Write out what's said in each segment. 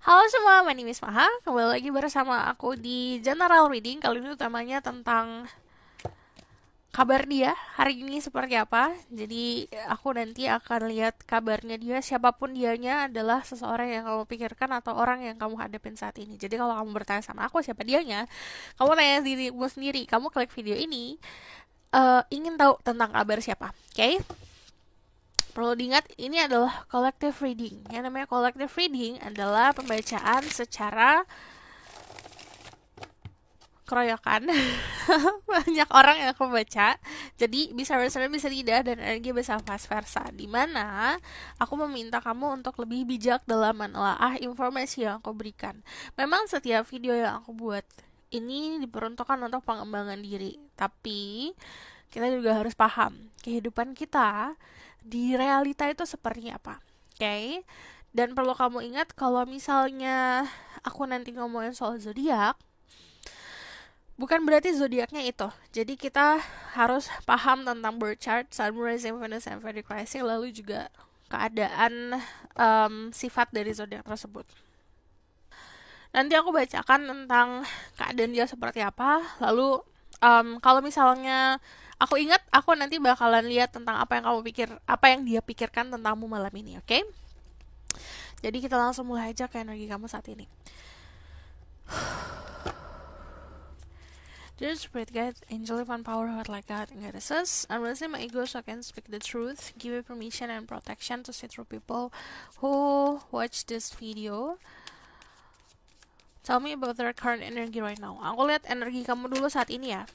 Halo semua, my name is Maha. Kembali lagi bersama aku di General Reading. Kali ini utamanya tentang kabar dia hari ini seperti apa. Jadi aku nanti akan lihat kabarnya dia. Siapapun dianya adalah seseorang yang kamu pikirkan atau orang yang kamu hadapin saat ini. Jadi kalau kamu bertanya sama aku siapa dianya, kamu tanya dirimu sendiri. Kamu klik video ini, ingin tahu tentang kabar siapa. Oke? Perlu diingat, ini adalah collective reading. Yang namanya collective reading adalah pembacaan secara keroyokan. Banyak orang yang aku baca, jadi bisa bersama bisa tidak, dan energi bisa vice versa, dimana aku meminta kamu untuk lebih bijak dalam menelaah informasi yang aku berikan. Memang setiap video yang aku buat ini diperuntukkan untuk pengembangan diri, tapi kita juga harus paham kehidupan kita di realita itu seperti apa. Oke? Dan perlu kamu ingat kalau misalnya aku nanti ngomongin soal zodiak, bukan berarti zodiaknya itu. Jadi kita harus paham tentang birth chart, sun, rising, Venus, and Vedic rising, lalu juga keadaan sifat dari zodiak tersebut. Nanti aku bacakan tentang keadaan dia seperti apa. Lalu kalau misalnya aku ingat, aku nanti bakalan lihat tentang apa yang kamu pikir, apa yang dia pikirkan tentangmu malam ini, oke? Okay? Jadi kita langsung mulai aja ke energi kamu saat ini. Dear Spirit Guide, Angel Divine Power, Heart Like God, and Goddesses, I'm raising my ego so I can speak the truth. Give me permission and protection to see through people who watch this video. Tell me about their current energy right now. Aku lihat energi kamu dulu saat ini ya.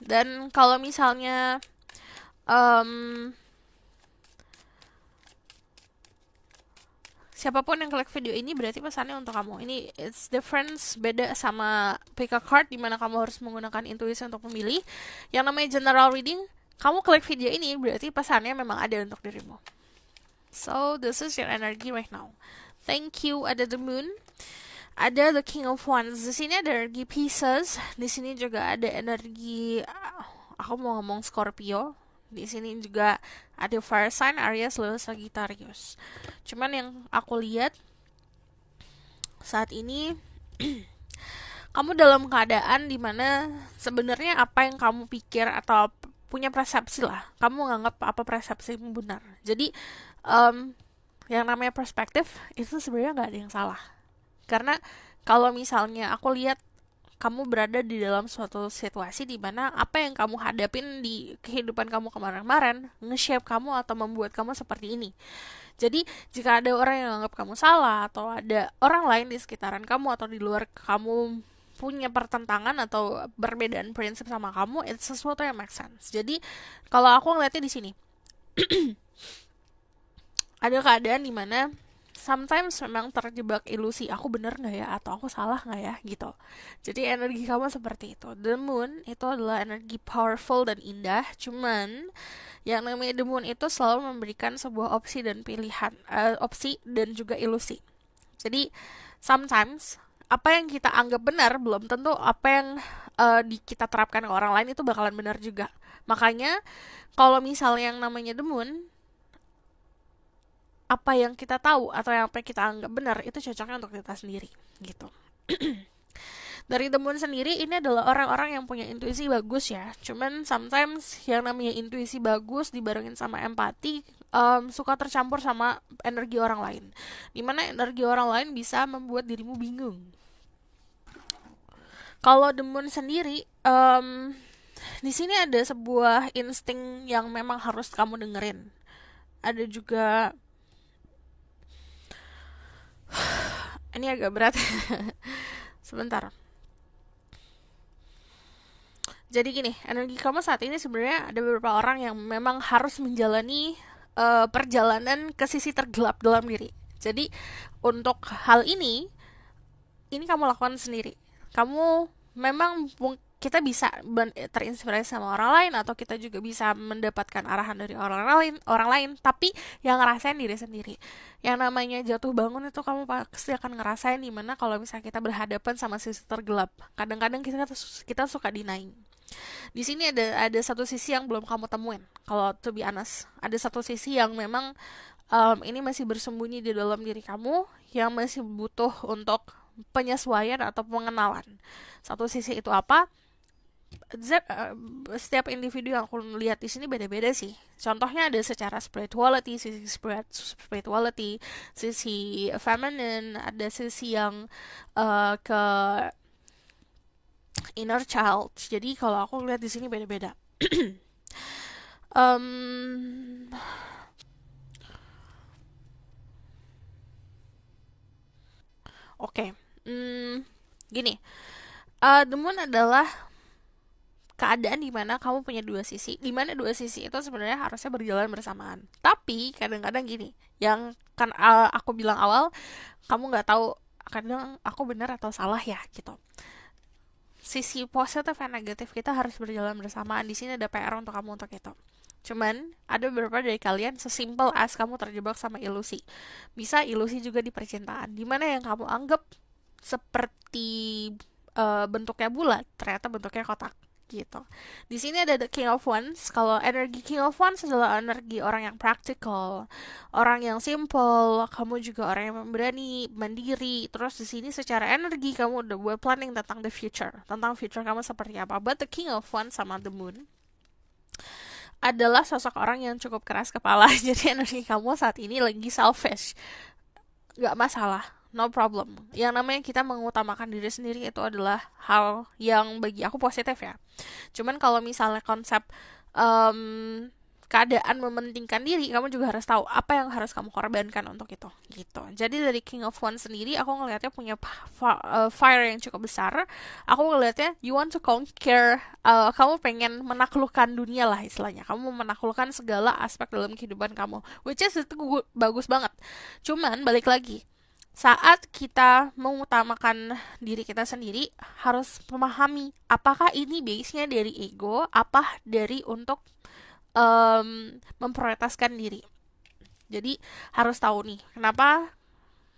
Dan kalau misalnya um, siapapun yang klik video ini berarti pesannya untuk kamu. Ini it's difference, beda sama pick a card dimana kamu harus menggunakan intuisi untuk memilih. Yang namanya general reading, kamu klik video ini berarti pesannya memang ada untuk dirimu. So this is your energy right now. Thank you. Ada the moon, ada the king of wands. Di sini ada energi Pisces. Di sini juga ada energi aku mau ngomong Scorpio. Di sini juga ada fire sign Aries, Leo, Sagittarius. Cuman yang aku lihat saat ini kamu dalam keadaan dimana sebenarnya apa yang kamu pikir atau punya persepsi lah, kamu nganggap apa persepsimu benar. Jadi yang namanya perspektif itu sebenarnya nggak ada yang salah. Karena kalau misalnya aku lihat kamu berada di dalam suatu situasi di mana apa yang kamu hadapin di kehidupan kamu kemarin-kemarin nge-shape kamu atau membuat kamu seperti ini. Jadi, jika ada orang yang anggap kamu salah atau ada orang lain di sekitaran kamu atau di luar kamu punya pertentangan atau perbedaan prinsip sama kamu, itu sesuatu yang make sense. Jadi, kalau aku ngeliatnya di sini, ada keadaan di mana sometimes memang terjebak ilusi, aku bener nggak ya atau aku salah nggak ya gitu. Jadi energi kamu seperti itu. The moon itu adalah energi powerful dan indah, cuman yang namanya the moon itu selalu memberikan sebuah opsi dan pilihan, opsi dan juga ilusi. Jadi sometimes apa yang kita anggap benar belum tentu apa yang kita terapkan ke orang lain itu bakalan benar juga. Makanya kalau misalnya yang namanya the moon, apa yang kita tahu atau yang apa yang kita anggap benar itu cocoknya untuk kita sendiri gitu. Dari temuan sendiri ini adalah orang-orang yang punya intuisi bagus ya. Cuman sometimes yang namanya intuisi bagus dibarengin sama empati suka tercampur sama energi orang lain. Dimana energi orang lain bisa membuat dirimu bingung. Kalau Demon sendiri, di sini ada sebuah insting yang memang harus kamu dengerin. Ada juga ini agak berat. Sebentar. Jadi gini, energi kamu saat ini sebenarnya ada beberapa orang yang memang harus menjalani perjalanan ke sisi tergelap dalam diri. Jadi untuk hal ini kamu lakukan sendiri. Kamu memang kita bisa terinspirasi sama orang lain atau kita juga bisa mendapatkan arahan dari orang lain, tapi yang ngerasain diri sendiri. Yang namanya jatuh bangun itu kamu pasti akan ngerasain dimana kalau misalnya kita berhadapan sama sisi tergelap. Kadang-kadang kita suka denying. Di sini ada satu sisi yang belum kamu temuin. Kalau to be honest, ada satu sisi yang memang ini masih bersembunyi di dalam diri kamu yang masih butuh untuk penyesuaian atau pengenalan. Satu sisi itu apa? Setiap individu yang aku lihat di sini beda-beda sih. Contohnya ada secara spirituality, sisi spirituality, sisi feminine, ada sisi yang ke inner child. Jadi kalau aku lihat di sini beda-beda. um, Oke, gini, the moon adalah keadaan di mana kamu punya dua sisi, di mana dua sisi itu sebenarnya harusnya berjalan bersamaan. Tapi kadang-kadang gini, yang kan aku bilang awal, kamu nggak tahu kadang aku benar atau salah ya gitu. Sisi positif dan negatif kita harus berjalan bersamaan. Di sini ada PR untuk kamu untuk itu. Cuman ada beberapa dari kalian sesimpel as kamu terjebak sama ilusi. Bisa ilusi juga di percintaan. Dimana yang kamu anggap seperti bentuknya bulat, ternyata bentuknya kotak gitu. Di sini ada the King of Wands. Kalau energi King of Wands adalah energi orang yang practical, orang yang simple. Kamu juga orang yang berani, mandiri. Terus di sini secara energi kamu udah buat planning tentang the future, tentang future kamu seperti apa. But the King of Wands sama the Moon adalah sosok orang yang cukup keras kepala. Jadi energi kamu saat ini lagi selfish. Gak masalah, no problem. Yang namanya kita mengutamakan diri sendiri itu adalah hal yang bagi aku positif ya. Cuman kalau misalnya konsep keadaan mementingkan diri, kamu juga harus tahu apa yang harus kamu korbankan untuk itu gitu. Jadi dari King of Wands sendiri aku ngelihatnya punya fire yang cukup besar. Aku ngelihatnya you want to conquer, kamu pengen menaklukkan dunia lah istilahnya. Kamu menaklukkan segala aspek dalam kehidupan kamu, which is itu bagus banget. Cuman balik lagi, saat kita mengutamakan diri kita sendiri, harus memahami apakah ini base-nya dari ego, apa dari untuk memprioritaskan diri. Jadi harus tahu nih, kenapa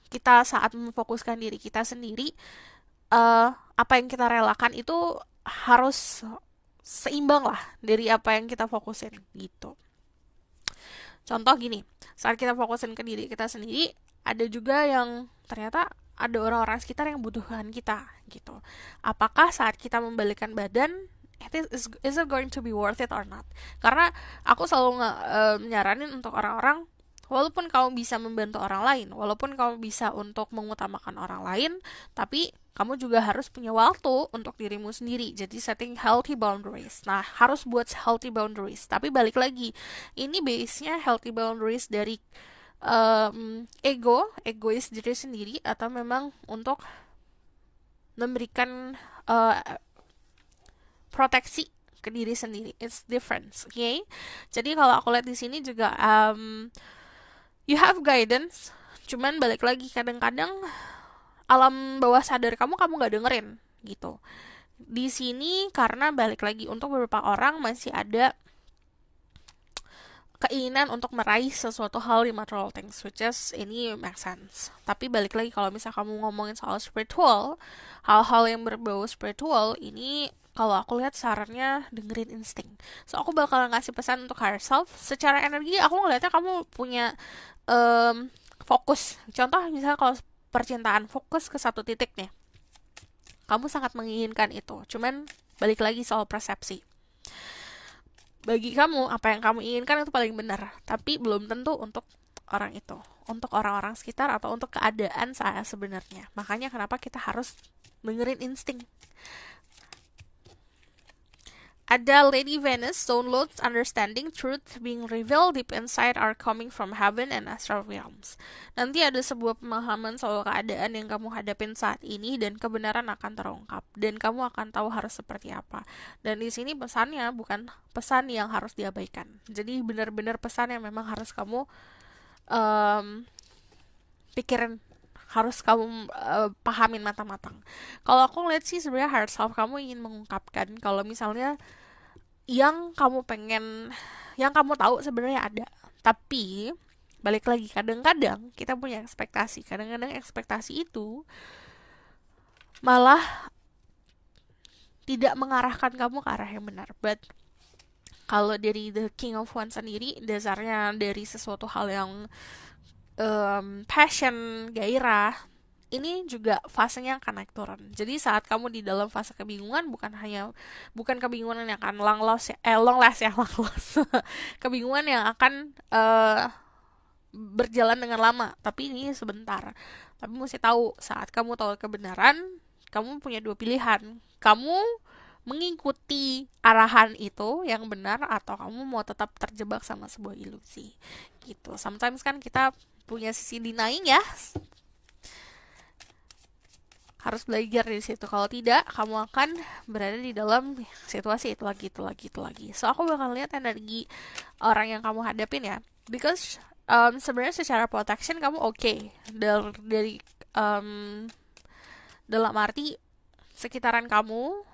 kita saat memfokuskan diri kita sendiri, apa yang kita relakan itu harus seimbang lah dari apa yang kita fokusin gitu. Contoh gini, saat kita fokusin ke diri kita sendiri, ada juga yang ternyata ada orang-orang sekitar yang butuhkan kita gitu. Apakah saat kita membalikkan badan, is it going to be worth it or not? Karena aku selalu nyaranin untuk orang-orang, walaupun kamu bisa membantu orang lain, walaupun kamu bisa untuk mengutamakan orang lain, tapi kamu juga harus punya waktu untuk dirimu sendiri. Jadi setting healthy boundaries. Nah, harus buat healthy boundaries. Tapi balik lagi, ini base-nya healthy boundaries dari egois diri sendiri, atau memang untuk memberikan proteksi ke diri sendiri. It's different, okay? Jadi kalau aku lihat di sini juga you have guidance, cuman balik lagi kadang-kadang alam bawah sadar kamu nggak dengerin gitu. Di sini karena balik lagi untuk beberapa orang masih ada keinginan untuk meraih sesuatu hal di material things, which is ini make sense. Tapi balik lagi kalau misal kamu ngomongin soal spiritual, hal-hal yang berbau spiritual ini, kalau aku lihat sarannya dengerin insting. So aku bakal ngasih pesan untuk higher self. Secara energi aku ngeliatnya kamu punya fokus. Contoh misalnya kalau percintaan, fokus ke satu titik nih. Kamu sangat menginginkan itu. Cuman balik lagi soal persepsi. Bagi kamu, apa yang kamu inginkan itu paling benar. Tapi belum tentu untuk orang itu. Untuk orang-orang sekitar atau untuk keadaan saya sebenarnya. Makanya kenapa kita harus dengerin insting. Ada Lady Venus, downloads, understanding, truth being revealed deep inside are coming from heaven and astral realms. Nanti ada sebuah pemahaman soal keadaan yang kamu hadapin saat ini dan kebenaran akan terungkap dan kamu akan tahu harus seperti apa. Dan di sini pesannya bukan pesan yang harus diabaikan. Jadi benar-benar pesan yang memang harus kamu pikirin, harus kamu pahamin matang-matang. Kalau aku lihat sih sebenarnya higher self kamu ingin mengungkapkan kalau misalnya yang kamu pengen, yang kamu tahu sebenarnya ada. Tapi balik lagi, kadang-kadang kita punya ekspektasi. Kadang-kadang ekspektasi itu malah tidak mengarahkan kamu ke arah yang benar. But Kalau dari the King of Wands sendiri, dasarnya dari sesuatu hal yang passion, gairah, ini juga fasenya akan naik turun. Jadi saat kamu di dalam fase kebingungan, bukan kebingungan yang akan long last ya, long lost. Kebingungan yang akan berjalan dengan lama, tapi ini sebentar. Tapi mesti tahu, saat kamu tahu kebenaran, kamu punya dua pilihan. Kamu mengikuti arahan itu yang benar, atau kamu mau tetap terjebak sama sebuah ilusi. Gitu. Sometimes kan kita punya sisi denying ya. Harus belajar di situ. Kalau tidak, kamu akan berada di dalam situasi itu lagi. So aku bakal lihat energi orang yang kamu hadapin ya. Because sebenarnya secara protection kamu oke. Dari dalam arti sekitaran kamu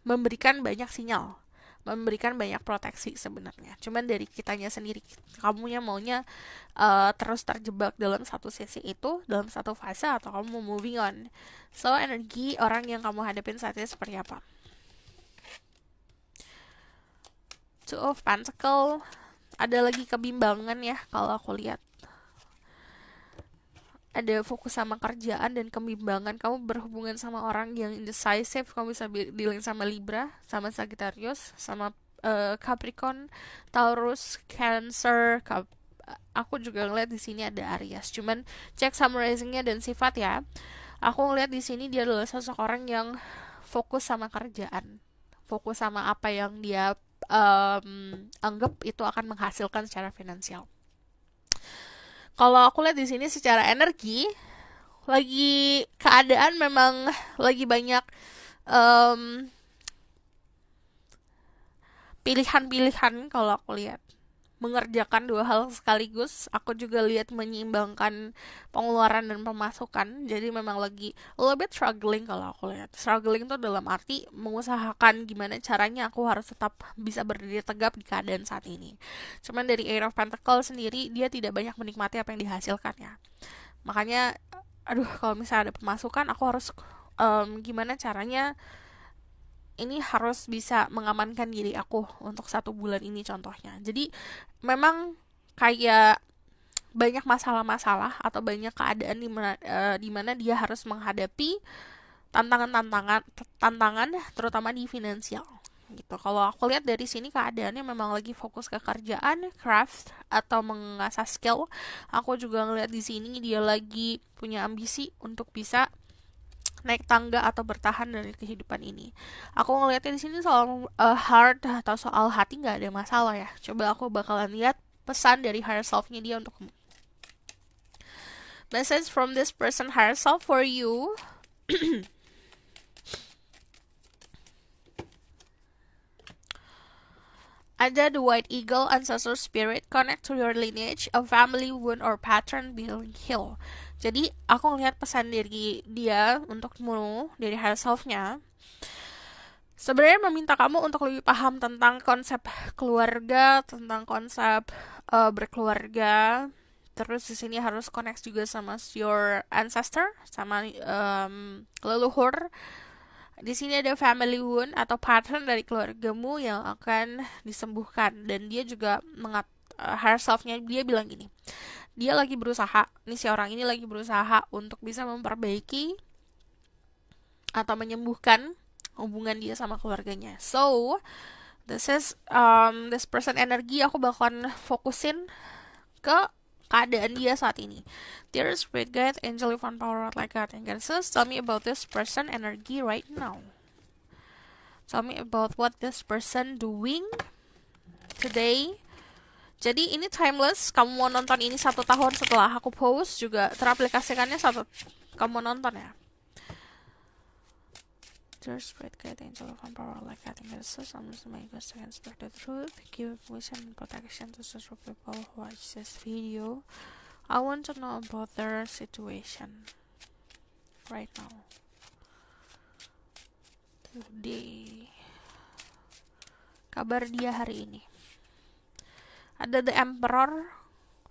memberikan banyak sinyal, memberikan banyak proteksi sebenarnya. Cuman dari kitanya sendiri, kamunya maunya terus terjebak dalam satu sisi itu, dalam satu fase, atau kamu mau moving on. So energi orang yang kamu hadapin saat ini seperti apa? Two of Pentacle, ada lagi kebimbangan ya kalau aku lihat. Ada fokus sama kerjaan dan kebimbangan. Kamu berhubungan sama orang yang indecisive. Kamu bisa dealing sama Libra, sama Sagittarius, sama Capricorn, Taurus, Cancer. Aku juga ngeliat di sini ada Aries. Cuman cek summarizingnya dan sifat ya. Aku ngeliat di sini dia adalah seseorang yang fokus sama kerjaan, fokus sama apa yang dia anggap itu akan menghasilkan secara finansial. Kalau aku lihat di sini secara energi, lagi keadaan memang lagi banyak pilihan-pilihan kalau aku lihat. Mengerjakan dua hal sekaligus. Aku juga lihat menyeimbangkan pengeluaran dan pemasukan. Jadi memang lagi a little bit struggling kalau aku lihat. Struggling itu dalam arti mengusahakan gimana caranya aku harus tetap bisa berdiri tegap di keadaan saat ini. Cuman dari Eight of Pentacles sendiri, dia tidak banyak menikmati apa yang dihasilkan ya. Makanya, aduh, kalau misalnya ada pemasukan, aku harus gimana caranya ini harus bisa mengamankan diri aku untuk 1 bulan ini contohnya. Jadi memang kayak banyak masalah-masalah atau banyak keadaan di mana dia harus menghadapi tantangan terutama di finansial gitu. Kalau aku lihat dari sini keadaannya memang lagi fokus ke kerjaan, craft, atau mengasah skill. Aku juga ngeliat di sini dia lagi punya ambisi untuk bisa naik tangga atau bertahan dari kehidupan ini. Aku ngeliatnya di sini soal heart atau soal hati nggak ada masalah ya. Coba aku bakalan lihat pesan dari higher self-nya dia untuk message from this person higher self for you. Ada the white eagle, ancestor spirit, connect to your lineage, a family wound or pattern being healed. Jadi aku ngeliat pesan dari dia untukmu, dari higher self-nya, sebenarnya meminta kamu untuk lebih paham tentang konsep keluarga, tentang konsep berkeluarga. Terus di sini harus connect juga sama your ancestor, sama leluhur. Di sini ada family wound atau pattern dari keluargamu yang akan disembuhkan. Dan dia juga higher self-nya dia bilang gini, dia lagi berusaha, si orang ini lagi berusaha untuk bisa memperbaiki atau menyembuhkan hubungan dia sama keluarganya. So, this person energi aku bakalan fokusin ke keadaan dia saat ini. Dear Spirit Guide, Angel Divine Power like God and Genesis, tell me about this person energy right now. Tell me about what this person doing today. Jadi ini timeless. Kamu mau nonton ini 1 tahun setelah aku post juga teraplikasikannya kamu nonton ya. Dear Spirit Guide, Angel of Power like God and Genesis, I'm just my best to speak the truth. Give wisdom and protection to such people who watch this video. I want to know about their situation right now. Today. Kabar dia hari ini. Ada the Emperor,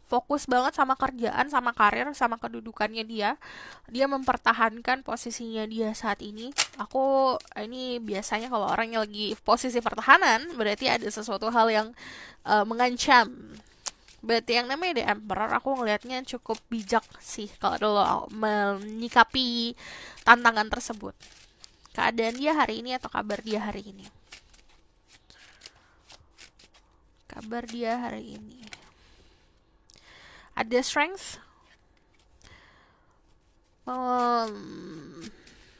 fokus banget sama kerjaan, sama karir, sama kedudukannya dia. Dia mempertahankan posisinya dia saat ini. Ini biasanya kalau orang yang lagi posisi pertahanan, berarti ada sesuatu hal yang mengancam. Berarti yang namanya The Emperor, aku ngelihatnya cukup bijak sih kalau dulu menyikapi tantangan tersebut. Keadaan dia hari ini atau kabar dia hari ini? Kabar dia hari ini. Ada strength.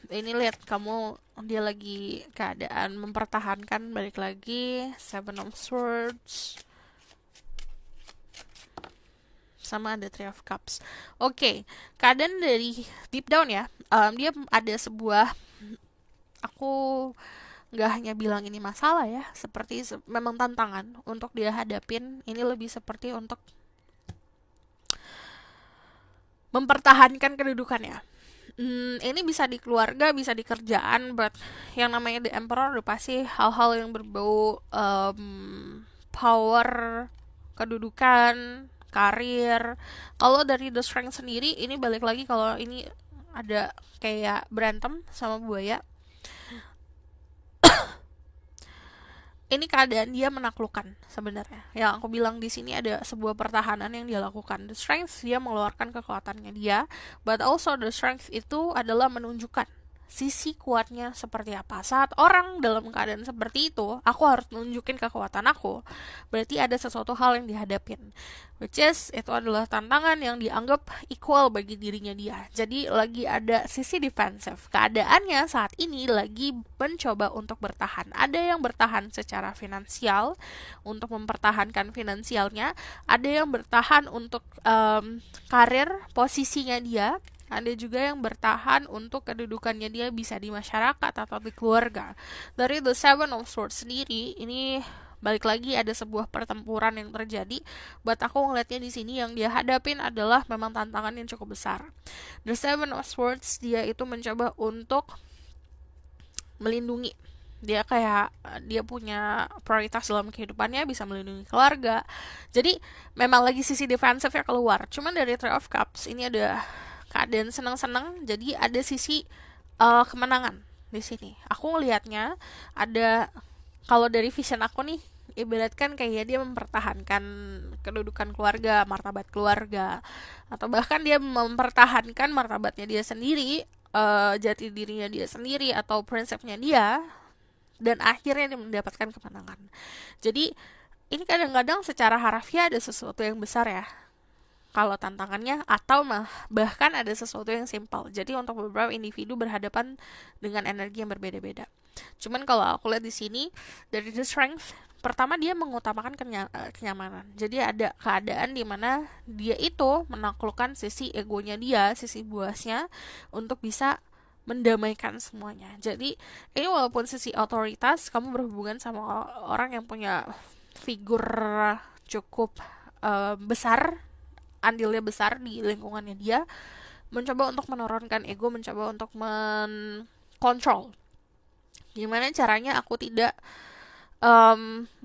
Ini lihat kamu, dia lagi keadaan mempertahankan, balik lagi Seven of Swords sama ada Three of Cups. Oke, keadaan dari deep down ya, dia ada sebuah, aku nggak hanya bilang ini masalah ya, seperti memang tantangan untuk dia hadapin. Ini lebih seperti untuk mempertahankan kedudukannya. Ini bisa di keluarga, bisa di kerjaan, but yang namanya The Emperor udah pasti hal-hal yang berbau power, kedudukan, karir. Kalau dari The Strength sendiri, ini balik lagi kalau ini ada kayak berantem sama buaya. Ini keadaan dia menaklukkan sebenarnya. Yang aku bilang di sini ada sebuah pertahanan yang dia lakukan. The strength, dia mengeluarkan kekuatannya dia, but also the strength itu adalah menunjukkan sisi kuatnya seperti apa. Saat orang dalam keadaan seperti itu, aku harus nunjukin kekuatan aku. Berarti ada sesuatu hal yang dihadapin. Which is, itu adalah tantangan yang dianggap equal bagi dirinya dia. Jadi lagi ada sisi defensif. Keadaannya saat ini lagi mencoba untuk bertahan. Ada yang bertahan secara finansial, untuk mempertahankan finansialnya. Ada yang bertahan untuk karir, posisinya dia. Ada juga yang bertahan untuk kedudukannya dia bisa di masyarakat atau di keluarga. Dari The Seven of Swords sendiri, ini balik lagi ada sebuah pertempuran yang terjadi. Buat aku ngeliatnya di sini yang dia hadapin adalah memang tantangan yang cukup besar. The Seven of Swords, dia itu mencoba untuk melindungi. Dia punya prioritas dalam kehidupannya, bisa melindungi keluarga. Jadi memang lagi sisi defensifnya keluar. Cuman dari Three of Cups ini ada keadaan senang-senang, jadi ada sisi kemenangan di sini. Aku ngelihatnya ada, kalau dari vision aku nih, ibaratkan kayak dia mempertahankan kedudukan keluarga, martabat keluarga, atau bahkan dia mempertahankan martabatnya dia sendiri, jati dirinya dia sendiri, atau prinsipnya dia, dan akhirnya dia mendapatkan kemenangan. Jadi ini kadang-kadang secara harfiah ada sesuatu yang besar ya, kalau tantangannya, atau bahkan ada sesuatu yang simpel. Jadi untuk beberapa individu berhadapan dengan energi yang berbeda-beda. Cuman kalau aku lihat di sini dari The Strength, pertama dia mengutamakan kenyamanan. Jadi ada keadaan di mana dia itu menaklukkan sisi egonya dia, sisi buasnya, untuk bisa mendamaikan semuanya. Jadi ini walaupun sisi otoritas, kamu berhubungan sama orang yang punya figur cukup besar, andilnya besar di lingkungannya dia, mencoba untuk menurunkan ego, mencoba untuk mengkontrol. Gimana caranya aku tidak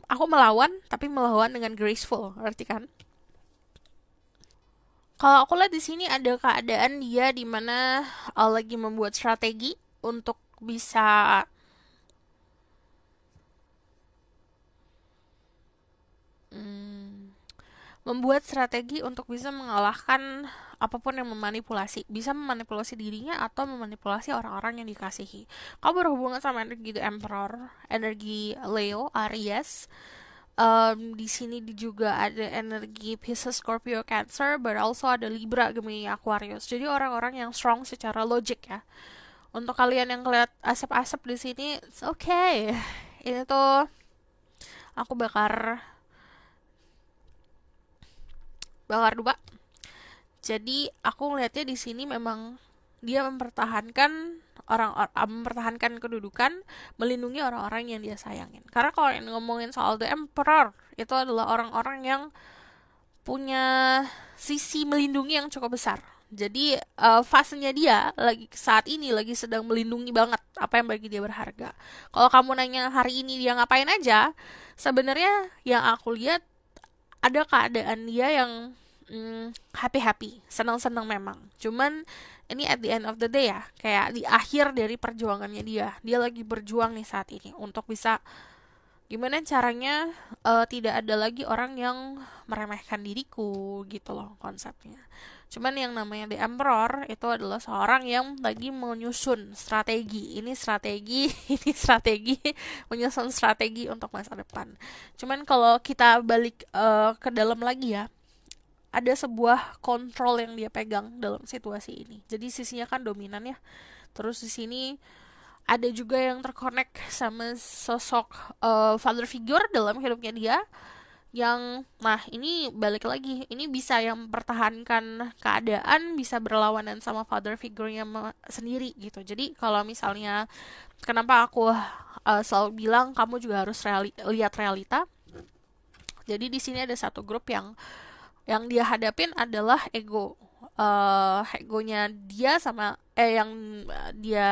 aku melawan, tapi melawan dengan graceful, ngerti kan? Kalau aku lihat di sini ada keadaan dia di mana lagi membuat strategi untuk bisa membuat strategi untuk bisa mengalahkan apapun yang memanipulasi. Bisa memanipulasi dirinya atau memanipulasi orang-orang yang dikasihi. Kamu berhubungan sama energi The Emperor, energi Leo, Aries. Di sini juga ada energi Pisces, Scorpio, Cancer, but also ada Libra, Gemini, Aquarius. Jadi orang-orang yang strong secara logik ya. Untuk kalian yang ngeliat asap-asap di sini, it's okay. Ini tuh aku bakar dupa. Jadi aku ngeliatnya di sini memang dia mempertahankan mempertahankan kedudukan, melindungi orang-orang yang dia sayangin. Karena kalau yang ngomongin soal The Emperor, itu adalah orang-orang yang punya sisi melindungi yang cukup besar. Jadi fasenya dia saat ini lagi sedang melindungi banget apa yang bagi dia berharga. Kalau kamu nanya hari ini dia ngapain aja, sebenarnya yang aku lihat ada keadaan dia yang happy-happy, senang-senang memang. Cuman ini at the end of the day ya, kayak di akhir dari perjuangannya dia. Dia lagi berjuang nih saat ini untuk bisa gimana caranya tidak ada lagi orang yang meremehkan diriku gitu loh konsepnya. Cuman yang namanya The Emperor itu adalah seorang yang lagi menyusun strategi. Ini strategi, ini strategi, menyusun strategi untuk masa depan. Cuman kalau kita balik ke dalam lagi ya, ada sebuah kontrol yang dia pegang dalam situasi ini. Jadi sisinya kan dominan ya. Terus di sini ada juga yang terkonek sama sosok father figure dalam hidupnya dia yang nah ini balik lagi ini bisa yang mempertahankan keadaan bisa berlawanan sama father figure-nya sendiri gitu. Jadi kalau misalnya kenapa aku selalu bilang kamu juga harus lihat realita. Jadi di sini ada satu grup yang dia hadapin adalah egonya dia sama yang dia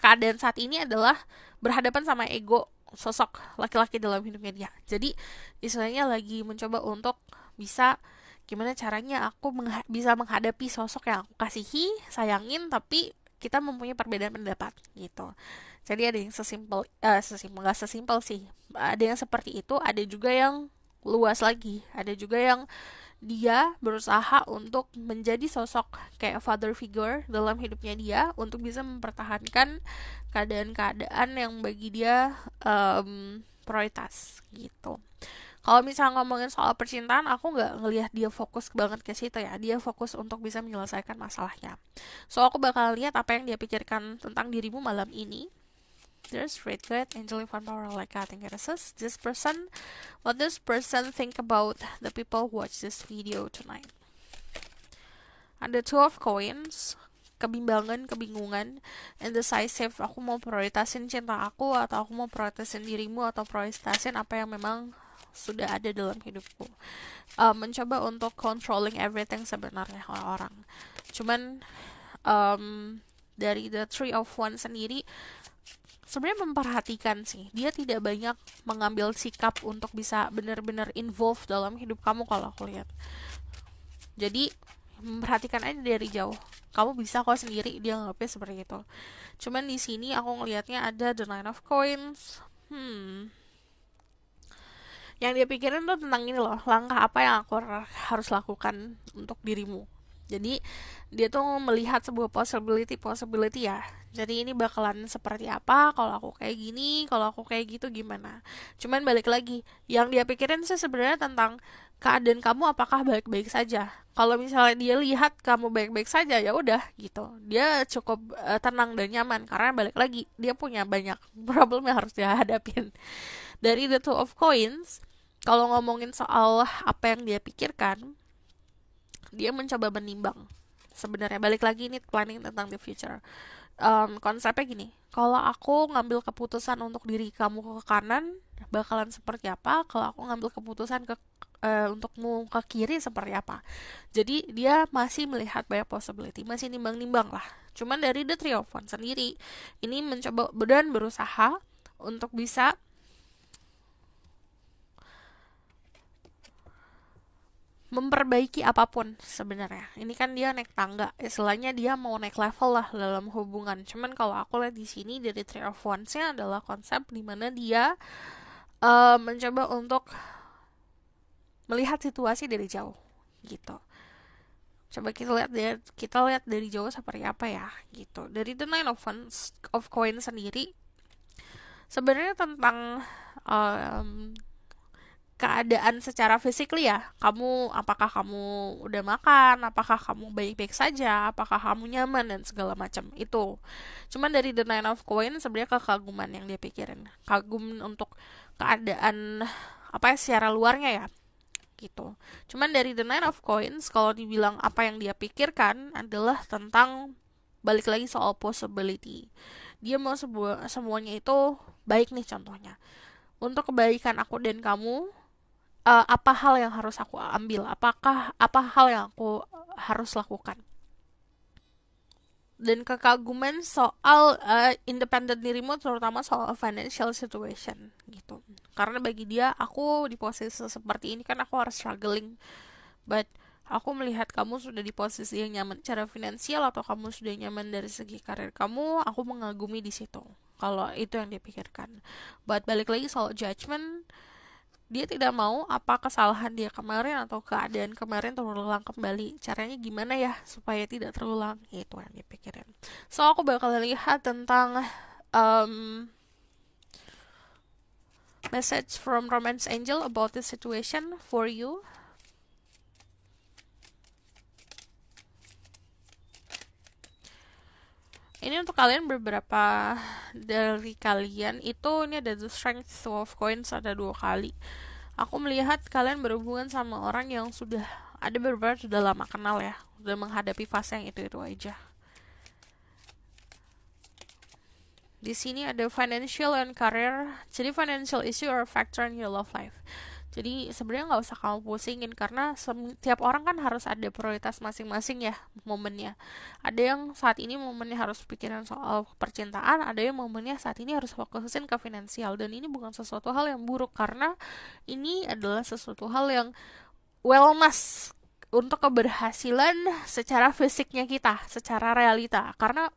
keadaan saat ini adalah berhadapan sama ego sosok laki-laki dalam hidupnya dia. Jadi istilahnya lagi mencoba untuk bisa gimana caranya aku bisa menghadapi sosok yang aku kasihi, sayangin, tapi kita mempunyai perbedaan pendapat gitu. Jadi ada yang nggak sesimpel sih. Ada yang seperti itu, ada juga yang luas lagi. Ada juga yang dia berusaha untuk menjadi sosok kayak father figure dalam hidupnya dia untuk bisa mempertahankan keadaan-keadaan yang bagi dia prioritas gitu. Kalau misalnya ngomongin soal percintaan, aku nggak ngelihat dia fokus banget ke situ ya. Dia fokus untuk bisa menyelesaikan masalahnya. So aku bakal lihat apa yang dia pikirkan tentang dirimu malam ini. There's great good angelic fun power like I think it is this person. What this person think about the people who watch this video tonight? Ada two of coins, kebimbangan, kebingungan, indecisive. Aku mau prioritasin cinta aku atau aku mau prioritasin dirimu atau prioritasin apa yang memang sudah ada dalam hidupku. Mencoba untuk controlling everything sebenarnya orang. Cuman dari the three of one sendiri sebenarnya memperhatikan sih. Dia tidak banyak mengambil sikap untuk bisa benar-benar involve dalam hidup kamu kalau aku lihat. Jadi memperhatikan aja dari jauh. Kamu bisa kok sendiri, dia nganggapnya seperti itu. Cuman di sini aku ngelihatnya ada the nine of coins. Yang dia pikirin tuh tentang ini loh, langkah apa yang aku harus lakukan untuk dirimu. Jadi dia tuh melihat sebuah possibility ya. Jadi ini bakalan seperti apa kalau aku kayak gini, kalau aku kayak gitu gimana. Cuman balik lagi, yang dia pikirin sih sebenarnya tentang keadaan kamu apakah baik-baik saja. Kalau misalnya dia lihat kamu baik-baik saja ya udah gitu. Dia cukup tenang dan nyaman karena balik lagi dia punya banyak problem yang harus dia hadapin. Dari the two of coins, kalau ngomongin soal apa yang dia pikirkan, dia mencoba menimbang. Sebenarnya balik lagi ini planning tentang the future. Konsepnya gini, kalau aku ngambil keputusan untuk diri kamu ke kanan, bakalan seperti apa? Kalau aku ngambil keputusan untukmu ke kiri seperti apa? Jadi dia masih melihat banyak possibility, masih nimbang-nimbang lah. Cuman dari the three of one sendiri, ini mencoba dan berusaha untuk bisa memperbaiki apapun sebenarnya. Ini kan dia naik tangga, istilahnya dia mau naik level lah dalam hubungan. Cuman kalau aku lihat di sini dari Three of Wands-nya adalah konsep dimana dia mencoba untuk melihat situasi dari jauh gitu. Coba kita lihat dari jauh seperti apa ya gitu. Dari the Nine of Wands of Coins sendiri sebenarnya tentang keadaan secara physically ya. Apakah kamu udah makan, apakah kamu baik-baik saja, apakah kamu nyaman dan segala macam itu. Cuman dari the nine of coins sebenarnya kekaguman yang dia pikirin. Kagum untuk keadaan apa ya secara luarnya ya gitu. Cuman dari the nine of coins kalau dibilang apa yang dia pikirkan adalah tentang balik lagi soal possibility. Dia mau semuanya itu baik nih contohnya. Untuk kebaikan aku dan kamu, apa hal yang harus aku ambil? Apa hal yang aku harus lakukan? Dan kekaguman soal independent dirimu terutama soal financial situation gitu. Karena bagi dia aku di posisi seperti ini kan aku harus struggling, but Aku melihat kamu sudah di posisi yang nyaman secara finansial atau kamu sudah nyaman dari segi karir kamu, aku mengagumi di situ. Kalau itu yang dipikirkan. Buat balik lagi soal judgment, dia tidak mau apa kesalahan dia kemarin atau keadaan kemarin terulang kembali. Caranya gimana ya supaya tidak terulang? Itu yang dipikirin. So, aku bakal lihat tentang um, message from Romance Angel about this situation for you. Ini untuk kalian, beberapa dari kalian itu, ini ada the strength of coins ada 2 kali. Aku melihat kalian berhubungan sama orang yang sudah ada beberapa sudah lama kenal ya, sudah menghadapi fase yang itu aja. Di sini ada financial and career. Jadi financial issue or factor in your love life. Jadi sebenarnya nggak usah kamu pusingin karena setiap orang kan harus ada prioritas masing-masing ya momennya. Ada yang saat ini momennya harus pikiran soal percintaan, ada yang momennya saat ini harus fokusin ke finansial, dan ini bukan sesuatu hal yang buruk karena ini adalah sesuatu hal yang wellness untuk keberhasilan secara fisiknya kita, secara realita. Karena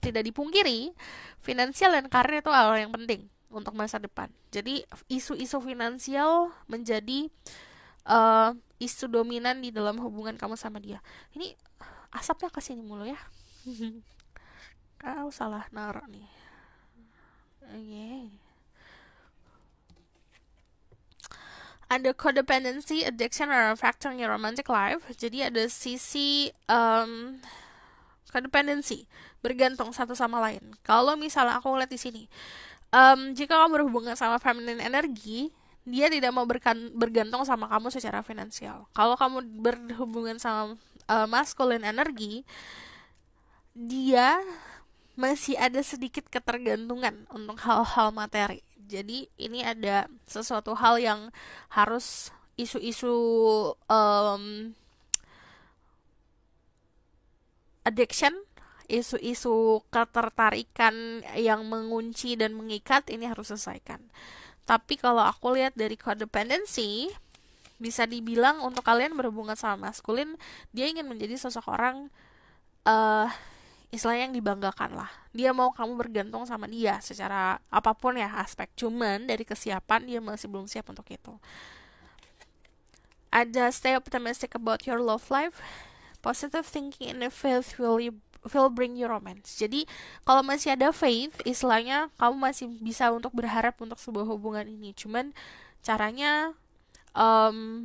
tidak dipungkiri, finansial dan karir itu hal yang penting untuk masa depan. Jadi isu-isu finansial menjadi isu dominan di dalam hubungan kamu sama dia. Ini asapnya kesini mulu ya. Kau salah naruh nih. Okay. Ada codependency, addiction, or a factor in your romantic life. Jadi ada sisi codependency, bergantung satu sama lain. Kalau misalnya aku lihat di sini, jika kamu berhubungan sama feminine energi, dia tidak mau bergantung sama kamu secara finansial. Kalau kamu berhubungan sama masculine energi, dia masih ada sedikit ketergantungan untuk hal-hal materi. Jadi ini ada sesuatu hal yang harus isu-isu addiction, isu-isu ketertarikan yang mengunci dan mengikat, ini harus selesaikan. Tapi kalau aku lihat dari codependency, bisa dibilang untuk kalian berhubungan sama maskulin, dia ingin menjadi sosok orang istilahnya yang dibanggakan lah. Dia mau kamu bergantung sama dia secara apapun ya aspek. Cuman dari kesiapan dia masih belum siap untuk itu. Ada stay optimistic about your love life. Positive thinking and faith will bring you romance. Jadi kalau masih ada faith, istilahnya kamu masih bisa untuk berharap untuk sebuah hubungan ini. Cuman caranya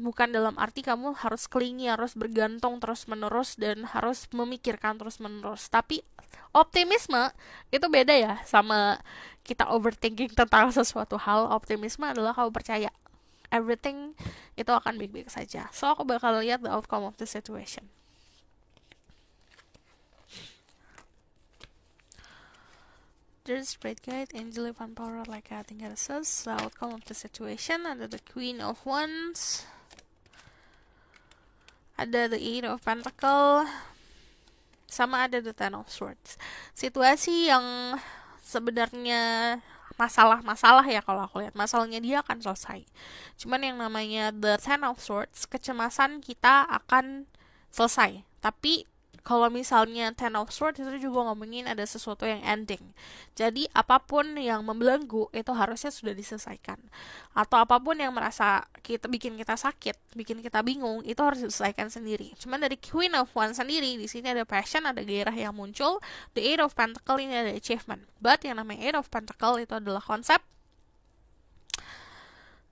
bukan dalam arti kamu harus clingy, harus bergantung terus menerus dan harus memikirkan terus menerus. Tapi optimisme itu beda ya sama kita overthinking tentang sesuatu hal. Optimisme adalah kamu percaya everything itu akan baik-baik saja. So aku bakal lihat the outcome of the situation. There's great guide, angel van power like I think it says. The outcome of the situation. Ada the Queen of Wands. Ada the Eight of Pentacle. Sama ada the Ten of Swords. Situasi yang sebenarnya masalah-masalah ya, kalau aku lihat masalahnya dia akan selesai. Cuman yang namanya the Ten of Swords, kecemasan kita akan selesai. Tapi kalau misalnya Ten of Swords itu juga ngomongin ada sesuatu yang ending. Jadi apapun yang membelenggu itu harusnya sudah diselesaikan. Atau apapun yang merasa bikin kita sakit, bikin kita bingung, itu harus diselesaikan sendiri. Cuman dari Queen of Wands sendiri, di sini ada passion, ada gairah yang muncul. The Eight of Pentacle ini ada achievement. But yang namanya Eight of Pentacle itu adalah konsep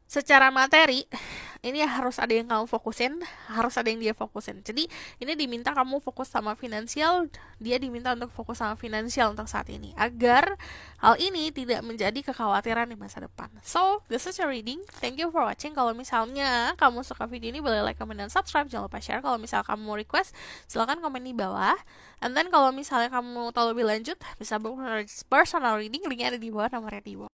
secara materi. Ini harus ada yang kamu fokusin, harus ada yang dia fokusin. Jadi ini diminta kamu fokus sama finansial, dia diminta untuk fokus sama finansial untuk saat ini, agar hal ini tidak menjadi kekhawatiran di masa depan. So, this is your reading. Thank you for watching. Kalau misalnya kamu suka video ini, boleh like, comment, dan subscribe. Jangan lupa share. Kalau misalnya kamu mau request, silahkan komen di bawah. And then kalau misalnya kamu mau tahu lebih lanjut, bisa book personal reading, linknya ada di bawah, nomornya di bawah.